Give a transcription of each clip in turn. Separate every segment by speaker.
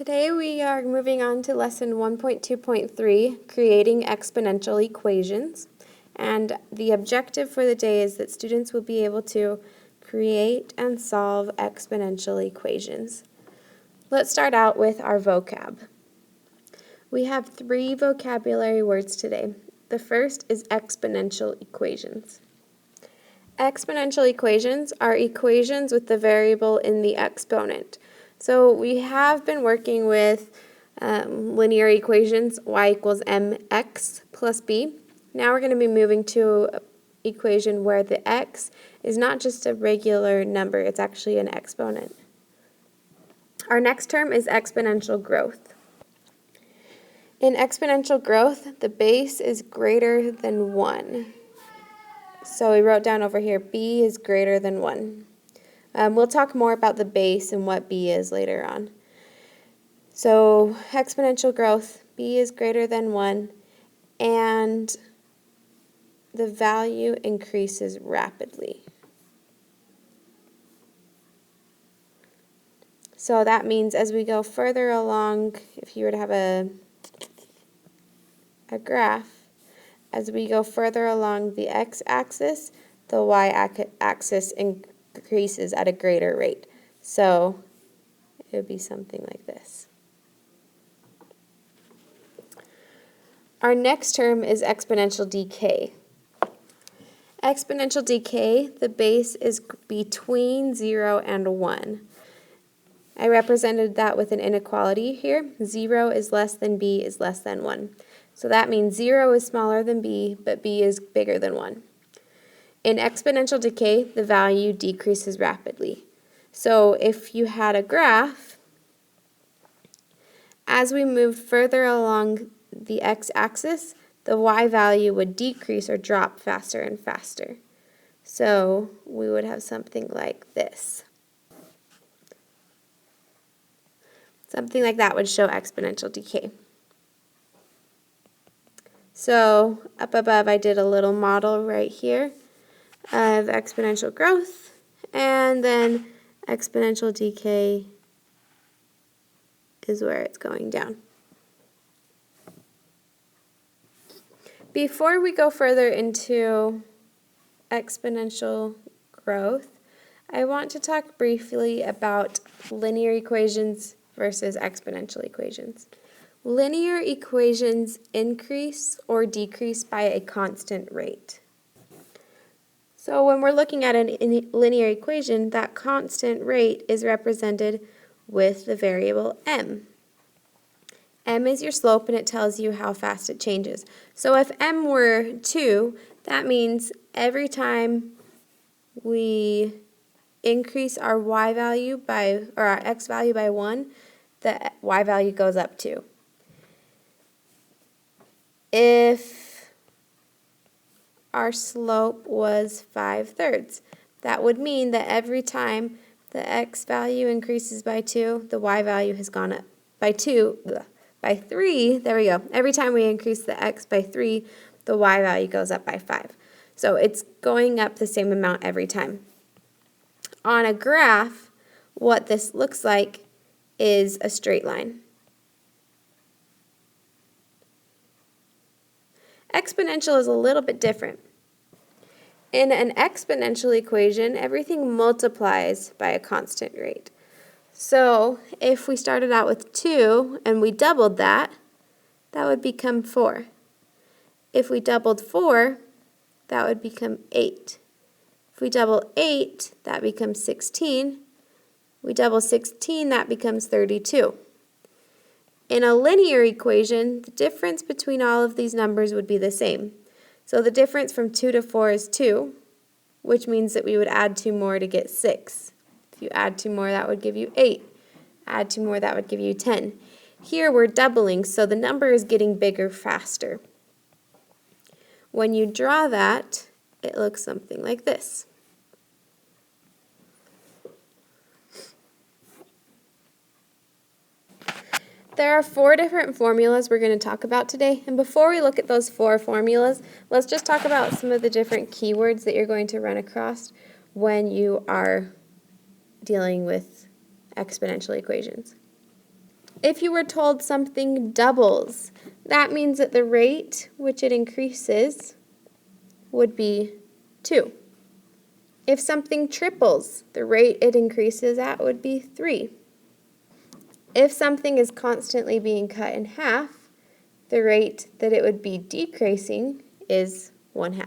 Speaker 1: Today we are moving on to lesson 1.2.3, creating exponential equations. And the objective for the day is that students will be able to create and solve exponential equations. Let's start out with our vocab. We have 3 vocabulary words today. The first is exponential equations. Exponential equations are equations with the variable in the exponent. So we have been working with linear equations, y equals mx plus b. Now we're going to be moving to an equation where the x is not just a regular number, it's actually an exponent. Our next term is exponential growth. In exponential growth, the base is greater than 1. So we wrote down over here, b is greater than 1. We'll talk more about the base and what b is later on. So exponential growth, b is greater than 1, and the value increases rapidly. So that means as we go further along, if you were to have a graph, as we go further along the x-axis, the y-axis increases at a greater rate. So it would be something like this. Our next term is exponential decay. Exponential decay, the base is between 0 and 1. I represented that with an inequality here. 0 is less than b is less than 1. So that means 0 is smaller than b, but b is bigger than 1. In exponential decay, the value decreases rapidly. So if you had a graph, as we moved further along the x-axis, the y value would decrease or drop faster and faster. So we would have something like this. Something like that would show exponential decay. So up above I did a little model right here of exponential growth, and then exponential decay is where it's going down. Before we go further into exponential growth, I want to talk briefly about linear equations versus exponential equations. Linear equations increase or decrease by a constant rate. So when we're looking at a linear equation, that constant rate is represented with the variable m. M is your slope, and it tells you how fast it changes. So if m were 2, that means every time we increase our y value by, or our x value by 1, the y value goes up 2. If our slope was 5/3, that would mean that every time the x value increases by 2, the y value has gone up by 3, there we go. Every time we increase the x by 3, the y value goes up by 5. So it's going up the same amount every time. On a graph, what this looks like is a straight line. Exponential is a little bit different. In an exponential equation, everything multiplies by a constant rate. So if we started out with 2 and we doubled that, that would become 4. If we doubled 4, that would become 8. If we double 8, that becomes 16. We double 16, that becomes 32. In a linear equation, the difference between all of these numbers would be the same. So the difference from 2 to 4 is 2, which means that we would add 2 more to get 6. If you add 2 more, that would give you 8. Add 2 more, that would give you 10. Here we're doubling, so the number is getting bigger faster. When you draw that, it looks something like this. There are 4 different formulas we're going to talk about today, and before we look at those 4 formulas, let's just talk about some of the different keywords that you're going to run across when you are dealing with exponential equations. If you were told something doubles, that means that the rate which it increases would be 2. If something triples, the rate it increases at would be 3. If something is constantly being cut in half, the rate that it would be decreasing is 1/2.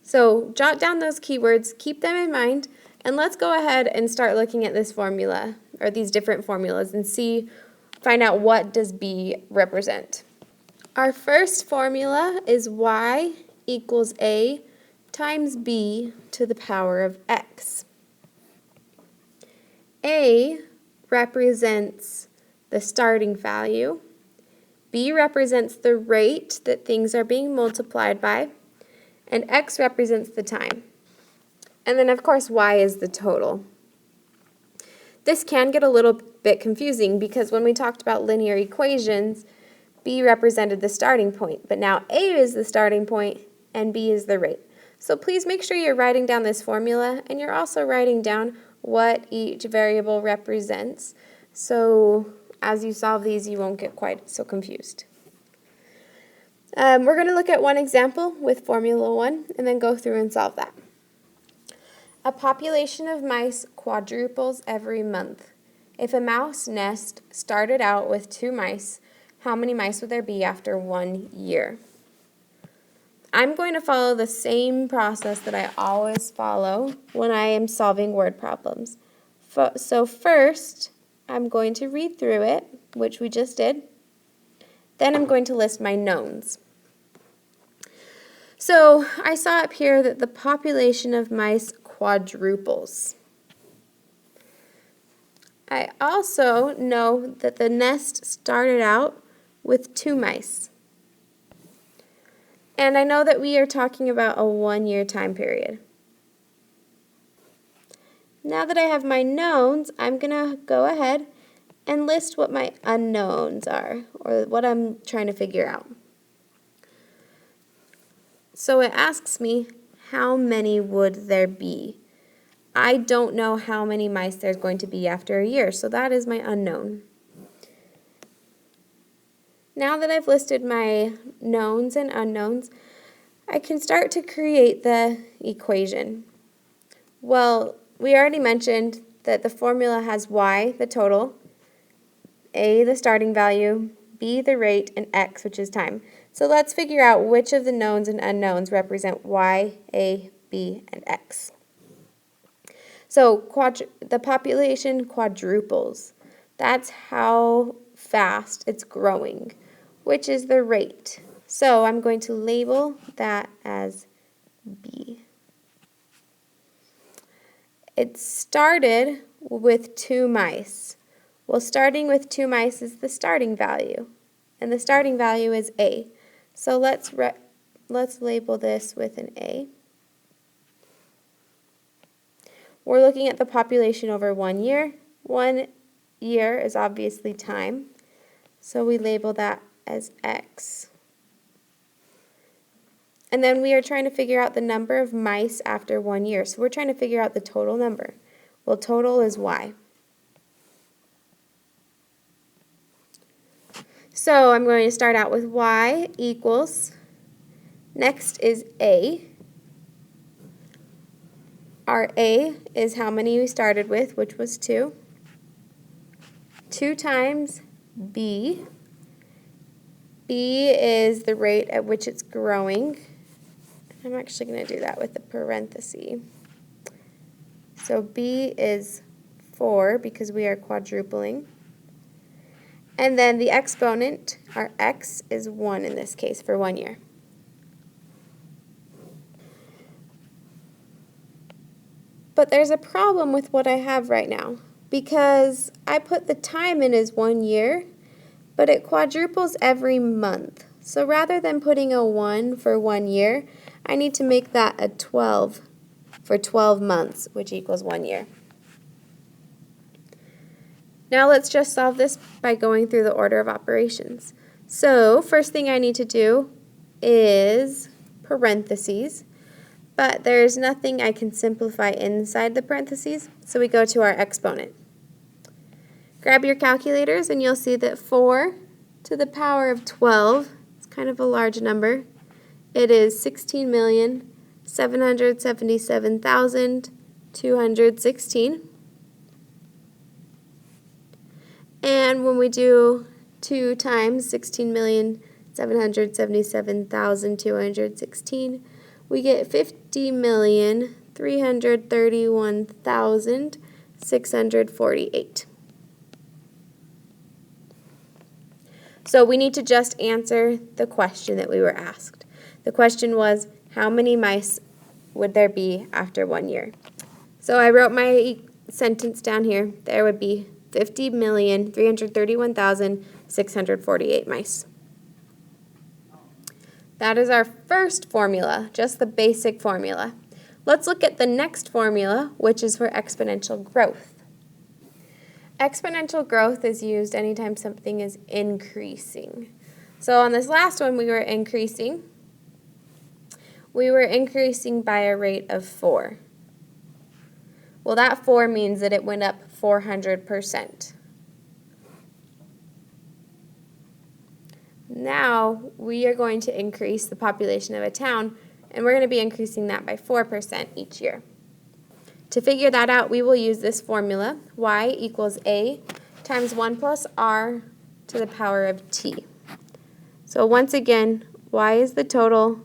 Speaker 1: So jot down those keywords, keep them in mind, and let's go ahead and start looking at this formula, or these different formulas, and find out what does B represent. Our first formula is y equals a times b to the power of x. A represents the starting value, b represents the rate that things are being multiplied by, and x represents the time. And then, of course, y is the total. This can get a little bit confusing because when we talked about linear equations, b represented the starting point, but now a is the starting point and b is the rate. So please make sure you're writing down this formula and you're also writing down what each variable represents, so as you solve these you won't get quite so confused. We're going to look at one example with Formula 1 and then go through and solve that. A population of mice quadruples every month. If a mouse nest started out with 2 mice, how many mice would there be after 1 year? I'm going to follow the same process that I always follow when I am solving word problems. So first, I'm going to read through it, which we just did. Then I'm going to list my knowns. So I saw up here that the population of mice quadruples. I also know that the nest started out with 2 mice. And I know that we are talking about a 1-year time period. Now that I have my knowns, I'm going to go ahead and list what my unknowns are, or what I'm trying to figure out. So it asks me, how many would there be? I don't know how many mice there's going to be after a year, so that is my unknown. Now that I've listed my knowns and unknowns, I can start to create the equation. Well, we already mentioned that the formula has y, the total, a, the starting value, b, the rate, and x, which is time. So let's figure out which of the knowns and unknowns represent y, a, b, and x. So the population quadruples. That's how fast it's growing, which is the rate. So I'm going to label that as B. It started with 2 mice. Well, starting with 2 mice is the starting value, and the starting value is A. So let's label this with an A. We're looking at the population over 1 year. 1 year is obviously time, so we label that as X. And then we are trying to figure out the number of mice after 1 year. So we're trying to figure out the total number. Well, total is Y. So I'm going to start out with Y equals, next is A. Our A is how many we started with, which was 2. 2 times B. B is the rate at which it's growing. I'm actually going to do that with a parenthesis. So B is 4 because we are quadrupling. And then the exponent, our X, is 1 in this case for 1 year. But there's a problem with what I have right now because I put the time in as 1 year, but it quadruples every month. So rather than putting a 1 for 1 year, I need to make that a 12 for 12 months, which equals 1 year. Now let's just solve this by going through the order of operations. So first thing I need to do is parentheses, but there's nothing I can simplify inside the parentheses, so we go to our exponent. Grab your calculators and you'll see that 4 to the power of 12 is kind of a large number. It is 16,777,216. And when we do 2 times 16,777,216, we get 50,331,648. So we need to just answer the question that we were asked. The question was, how many mice would there be after 1 year? So I wrote my sentence down here. There would be 50,331,648 mice. That is our first formula, just the basic formula. Let's look at the next formula, which is for exponential growth. Exponential growth is used anytime something is increasing. So on this last one, we were increasing by a rate of 4. Well, that 4 means that it went up 400%. Now we are going to increase the population of a town, and we're going to be increasing that by 4% each year. To figure that out, we will use this formula, y equals a times 1 plus r to the power of t. So once again, y is the total,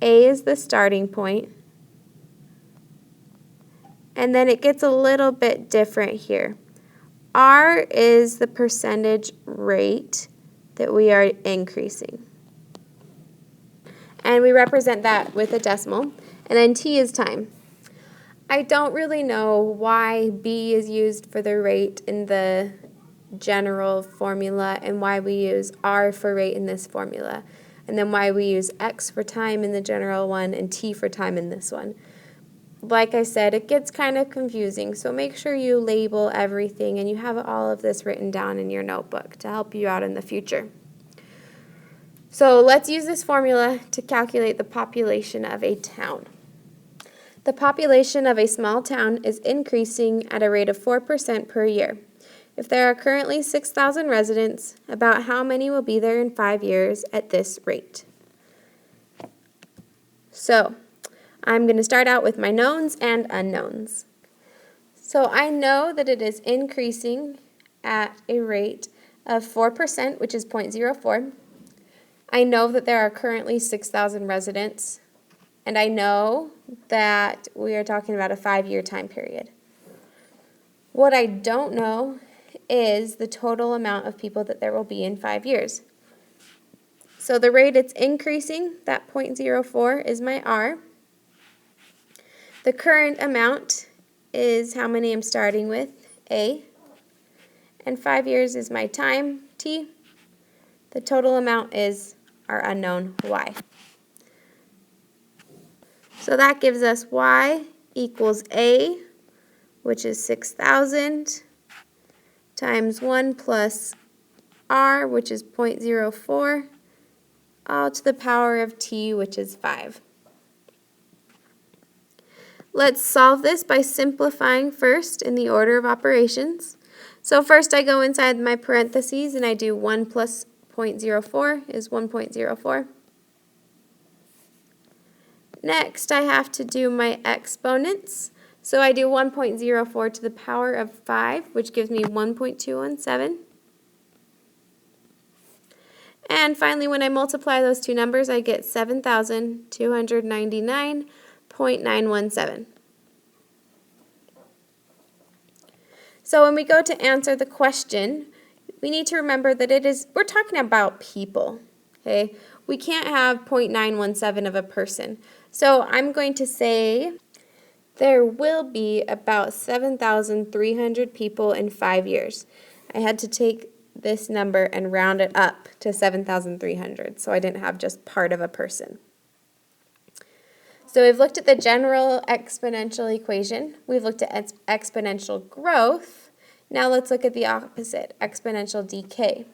Speaker 1: a is the starting point, and then it gets a little bit different here. R is the percentage rate that we are increasing. And we represent that with a decimal. And then t is time. I don't really know why b is used for the rate in the general formula and why we use r for rate in this formula, and then why we use x for time in the general one and t for time in this one. Like I said, it gets kind of confusing, so make sure you label everything and you have all of this written down in your notebook to help you out in the future. So let's use this formula to calculate the population of a town. The population of a small town is increasing at a rate of 4% per year. If there are currently 6,000 residents, about how many will be there in 5 years at this rate? So I'm going to start out with my knowns and unknowns. So I know that it is increasing at a rate of 4%, which is 0.04. I know that there are currently 6,000 residents, and I know that we are talking about a 5-year time period. What I don't know is the total amount of people that there will be in 5 years. So the rate it's increasing, that 0.04, is my R. The current amount is how many I'm starting with, A. And 5 years is my time, T. The total amount is our unknown, Y. So that gives us Y equals A, which is 6,000, times 1 plus R, which is 0.04, all to the power of T, which is 5. Let's solve this by simplifying first in the order of operations. So first I go inside my parentheses and I do 1 plus 0.04 is 1.04. Next I have to do my exponents. So I do 1.04 to the power of 5, which gives me 1.217. And finally, when I multiply those two numbers, I get 7,299.917. So when we go to answer the question, we need to remember that we're talking about people, okay? We can't have 0.917 of a person. So I'm going to say there will be about 7,300 people in 5 years. I had to take this number and round it up to 7,300, so I didn't have just part of a person. So we've looked at the general exponential equation. We've looked at exponential growth. Now let's look at the opposite, exponential decay.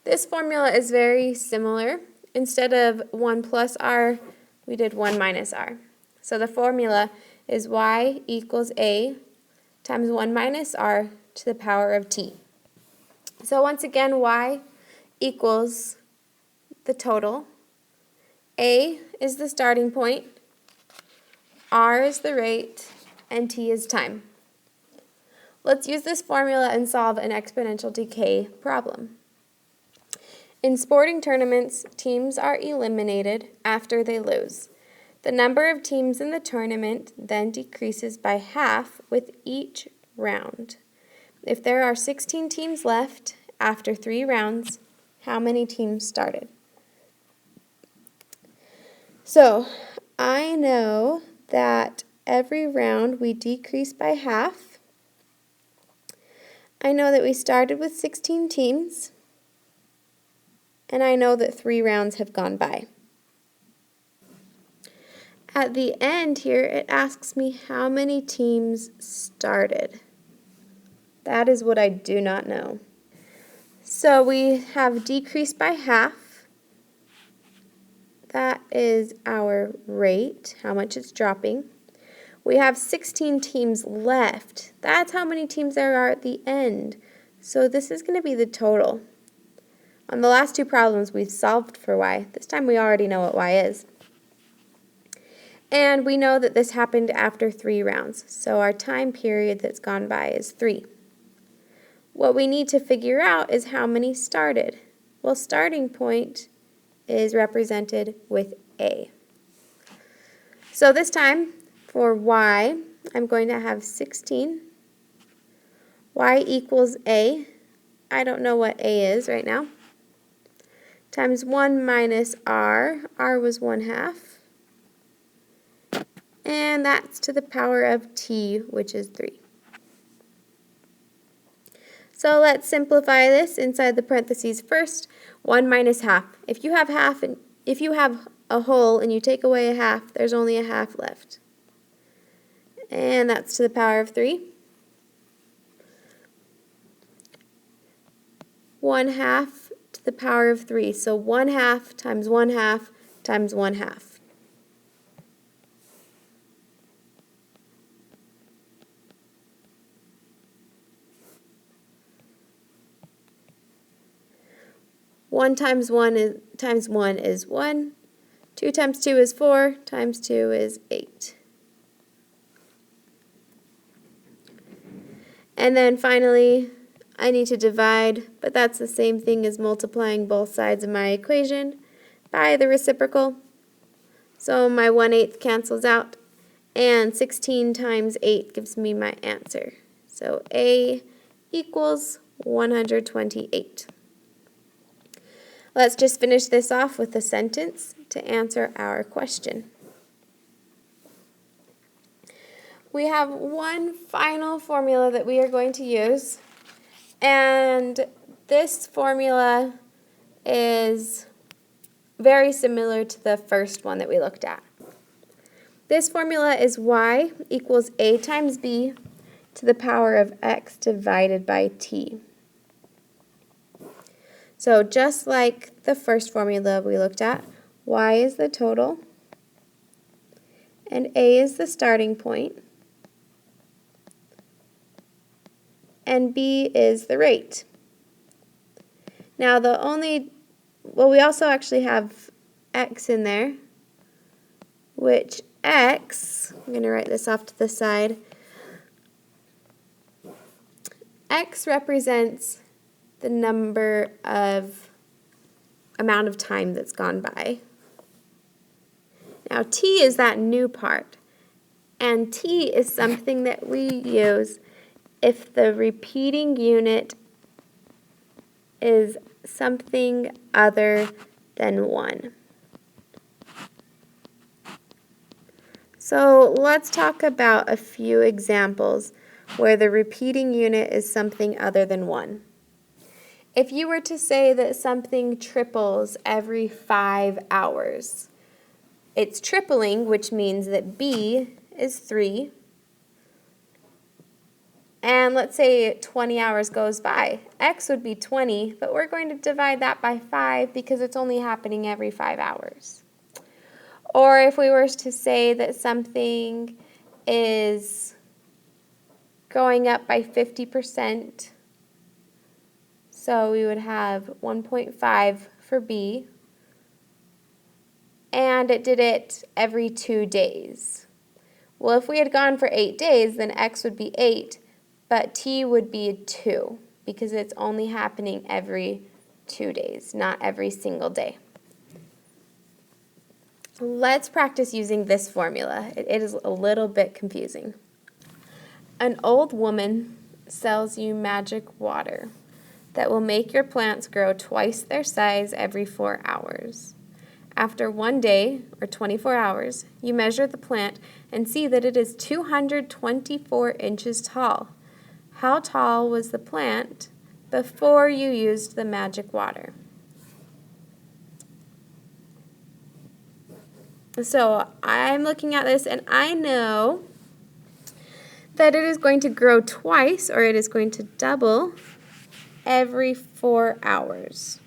Speaker 1: This formula is very similar. Instead of 1 plus r, we did 1 minus r. So the formula is y equals a times 1 minus r to the power of t. So once again, y equals the total. A is the starting point, r is the rate, and t is time. Let's use this formula and solve an exponential decay problem. In sporting tournaments, teams are eliminated after they lose. The number of teams in the tournament then decreases by half with each round. If there are 16 teams left after 3 rounds, how many teams started? So, I know that every round we decrease by half. I know that we started with 16 teams, and I know that 3 rounds have gone by. At the end here, it asks me how many teams started. That is what I do not know. So we have decreased by half. That is our rate, how much it's dropping. We have 16 teams left. That's how many teams there are at the end. So this is going to be the total. On the last 2 problems, we've solved for y. This time we already know what y is. And we know that this happened after 3 rounds. So our time period that's gone by is 3. What we need to figure out is how many started. Well, starting point is represented with A. So this time, for y, I'm going to have 16. Y equals A. I don't know what A is right now. Times 1 minus r. R was 1/2. And that's to the power of t, which is 3. So let's simplify this inside the parentheses first. 1 minus half. If you have a whole and you take away a half, there's only a half left. And that's to the power of 3. 1/2 to the power of 3. So 1/2 times 1/2 times 1/2. One times 1 is 1. 2 times 2 is 4. Times 2 is 8. And then finally, I need to divide, but that's the same thing as multiplying both sides of my equation by the reciprocal. So my 1/8 cancels out, and 16 times 8 gives me my answer. So A equals 128. Let's just finish this off with a sentence to answer our question. We have one final formula that we are going to use, and this formula is very similar to the first one that we looked at. This formula is y equals a times b to the power of x divided by t. So just like the first formula we looked at, y is the total, and a is the starting point, and b is the rate. Now we also actually have x in there, which x, I'm going to write this off to the side, x represents the amount of time that's gone by. Now t is that new part, and t is something that we use if the repeating unit is something other than 1. So let's talk about a few examples where the repeating unit is something other than 1. If you were to say that something triples every 5 hours, it's tripling, which means that b is 3. And let's say 20 hours goes by. X would be 20, but we're going to divide that by 5 because it's only happening every 5 hours. Or if we were to say that something is going up by 50%. So we would have 1.5 for B. And it did it every 2 days. Well, if we had gone for 8 days, then X would be 8, but T would be 2 because it's only happening every 2 days, not every single day. Let's practice using this formula. It is a little bit confusing. An old woman sells you magic water that will make your plants grow twice their size every 4 hours. After 1 day, or 24 hours, you measure the plant and see that it is 224 inches tall. How tall was the plant before you used the magic water? So I'm looking at this and I know that it is going to grow twice, or it is going to double every 4 hours.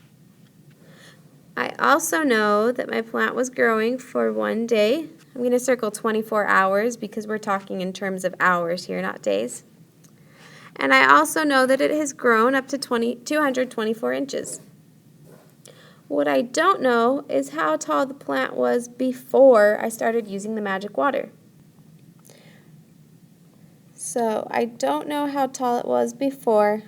Speaker 1: I also know that my plant was growing for 1 day. I'm going to circle 24 hours because we're talking in terms of hours here, not days. And I also know that it has grown up to 224 inches. What I don't know is how tall the plant was before I started using the magic water. So I don't know how tall it was before.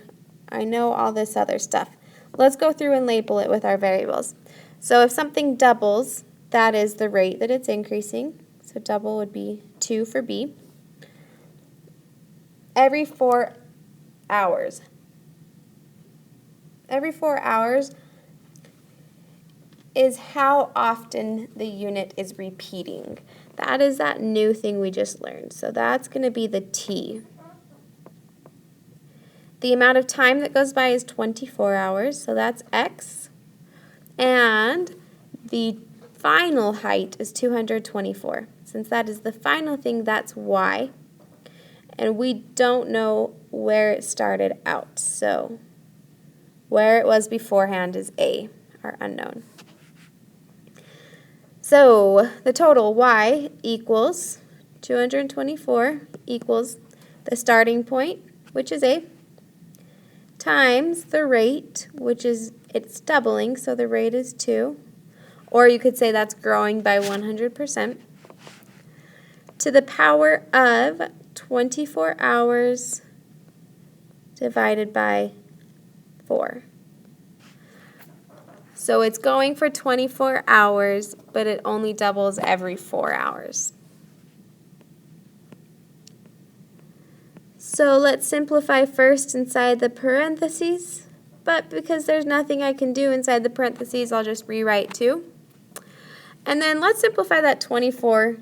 Speaker 1: I know all this other stuff. Let's go through and label it with our variables. So if something doubles, that is the rate that it's increasing. So double would be 2 for B. Every 4 hours. Every 4 hours is how often the unit is repeating. That is that new thing we just learned. So that's going to be the T. The amount of time that goes by is 24 hours, so that's X. And the final height is 224. Since that is the final thing, that's Y. And we don't know where it started out, so where it was beforehand is A, our unknown. So the total Y equals 224 equals the starting point, which is A, times the rate, which is, it's doubling, so the rate is 2. Or you could say that's growing by 100%, to the power of 24 hours divided by 4. So it's going for 24 hours, but it only doubles every 4 hours. So let's simplify first inside the parentheses, but because there's nothing I can do inside the parentheses, I'll just rewrite 2. And then let's simplify that 24,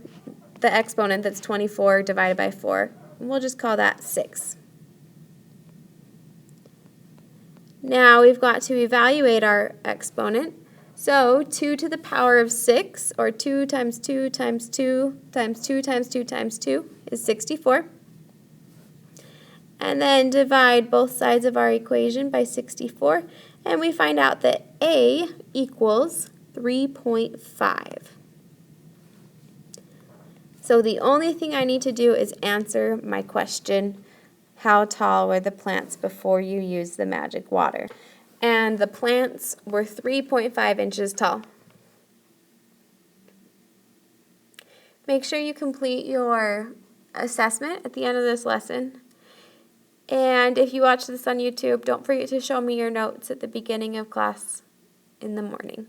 Speaker 1: the exponent that's 24 divided by 4. We'll just call that 6. Now we've got to evaluate our exponent. So 2 to the power of 6, or 2 times 2 times 2 times 2 times 2 times 2 is 64. And then divide both sides of our equation by 64, and we find out that A equals 3.5. So the only thing I need to do is answer my question, how tall were the plants before you used the magic water? And the plants were 3.5 inches tall. Make sure you complete your assessment at the end of this lesson. And if you watch this on YouTube, don't forget to show me your notes at the beginning of class in the morning.